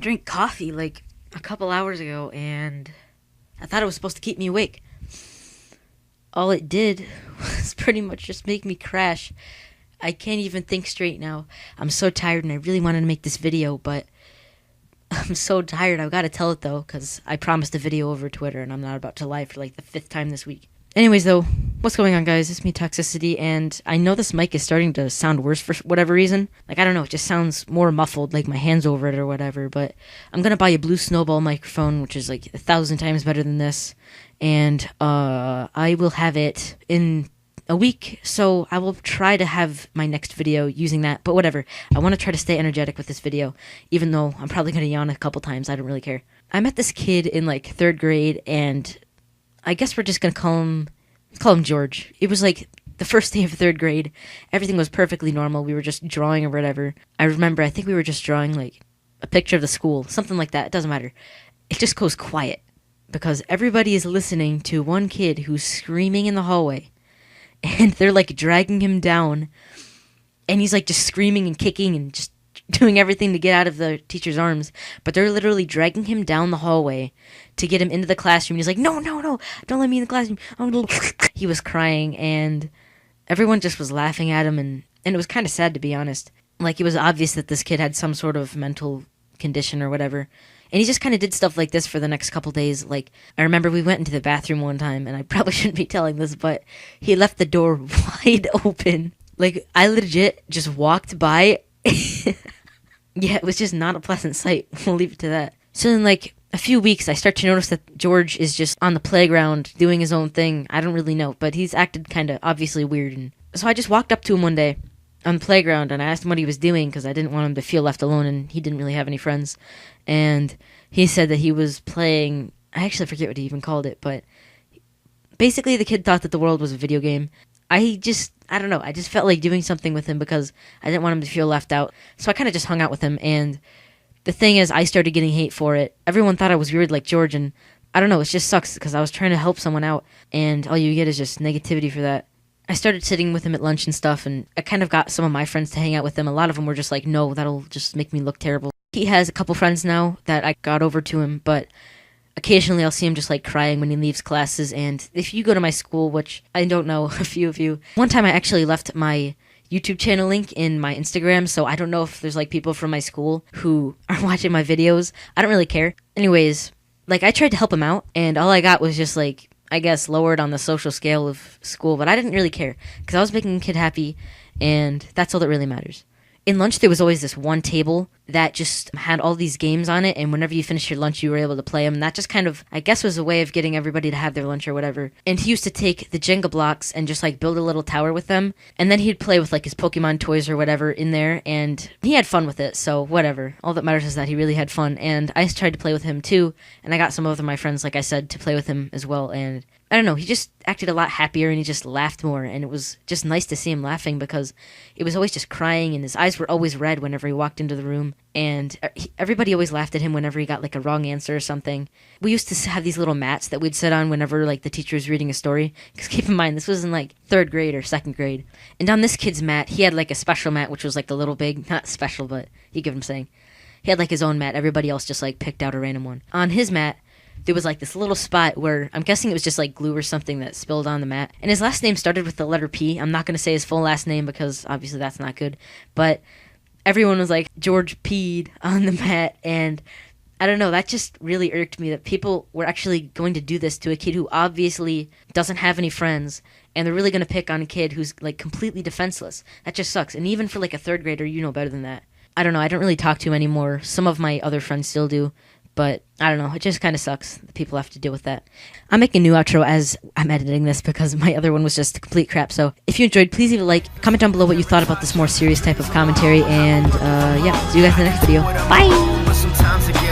drank coffee like a couple hours ago, and I thought it was supposed to keep me awake. All it did was pretty much just make me crash. I can't even think straight now. I'm so tired, and I really wanted to make this video, but I'm so tired. I've got to tell it, though, because I promised a video over Twitter, and I'm not about to lie for like the 5th time this week. Anyways, though, what's going on, guys? It's me, Toxicity, and I know this mic is starting to sound worse for whatever reason. Like, I don't know, it just sounds more muffled, like my hand's over it or whatever, but I'm gonna buy a blue snowball microphone, which is like 1,000 times better than this, and I will have it in a week, so I will try to have my next video using that, but whatever. I want to try to stay energetic with this video, even though I'm probably gonna yawn a couple times. I don't really care. I met this kid in like 3rd grade, and I guess we're just gonna call him George. It was like the first day of 3rd grade. Everything was perfectly normal. We were just drawing or whatever. I think we were just drawing like a picture of the school, something like that. It doesn't matter. It just goes quiet because everybody is listening to one kid who's screaming in the hallway, and they're like dragging him down, and he's like just screaming and kicking and just doing everything to get out of the teacher's arms, but they're literally dragging him down the hallway to get him into the classroom. He's like, no, don't let me in the classroom. He was crying, and everyone just was laughing at him, and it was kind of sad, to be honest. Like, it was obvious that this kid had some sort of mental condition or whatever, and he just kind of did stuff like this for the next couple days. Like, I remember we went into the bathroom one time, and I probably shouldn't be telling this, but he left the door wide open. Like, I legit just walked by. Yeah, it was just not a pleasant sight. We'll leave it to that. So in like a few weeks, I start to notice that George is just on the playground doing his own thing. I don't really know, but he's acted kind of obviously weird. And so I just walked up to him one day on the playground, and I asked him what he was doing because I didn't want him to feel left alone, and he didn't really have any friends. And he said that he was playing, I actually forget what he even called it, but basically the kid thought that the world was a video game. I don't know, I just felt like doing something with him because I didn't want him to feel left out. So I kind of just hung out with him, and the thing is, I started getting hate for it. Everyone thought I was weird like George, and I don't know, it just sucks because I was trying to help someone out, and all you get is just negativity for that. I started sitting with him at lunch and stuff, and I kind of got some of my friends to hang out with him. A lot of them were just like, no, that'll just make me look terrible. He has a couple friends now that I got over to him, but occasionally I'll see him just like crying when he leaves classes. And if you go to my school, which I don't know, a few of you, one time I actually left my YouTube channel link in my Instagram, so I don't know if there's like people from my school who are watching my videos. I don't really care. Anyways, like, I tried to help him out, and all I got was just like, I guess, lowered on the social scale of school, but I didn't really care because I was making a kid happy, and that's all that really matters. In lunch, there was always this one table that just had all these games on it, and whenever you finished your lunch, you were able to play them, and that just kind of, I guess, was a way of getting everybody to have their lunch or whatever. And he used to take the Jenga blocks and just, like, build a little tower with them, and then he'd play with, like, his Pokemon toys or whatever in there, and he had fun with it, so whatever. All that matters is that he really had fun, and I tried to play with him, too, and I got some of my friends, like I said, to play with him as well, and I don't know, he just acted a lot happier, and he just laughed more, and it was just nice to see him laughing because it was always just crying, and his eyes were always red whenever he walked into the room, and everybody always laughed at him whenever he got like a wrong answer or something. We used to have these little mats that we'd sit on whenever like the teacher was reading a story, because keep in mind, this was in like 3rd grade or 2nd grade, and on this kid's mat, he had like a special mat, which was like the little big, not special, but you get what I'm saying. He had like his own mat, everybody else just like picked out a random one. On his mat, there was like this little spot where I'm guessing it was just like glue or something that spilled on the mat. And his last name started with the letter P. I'm not going to say his full last name because obviously that's not good. But everyone was like, George peed on the mat. And I don't know, that just really irked me that people were actually going to do this to a kid who obviously doesn't have any friends. And they're really going to pick on a kid who's like completely defenseless. That just sucks. And even for like a 3rd grader, you know better than that. I don't know, I don't really talk to him anymore. Some of my other friends still do. But I don't know, it just kind of sucks that people have to deal with that. I'm making a new outro as I'm editing this because my other one was just complete crap. So if you enjoyed, please leave a like, comment down below what you thought about this more serious type of commentary, and yeah, see you guys in the next video. Bye!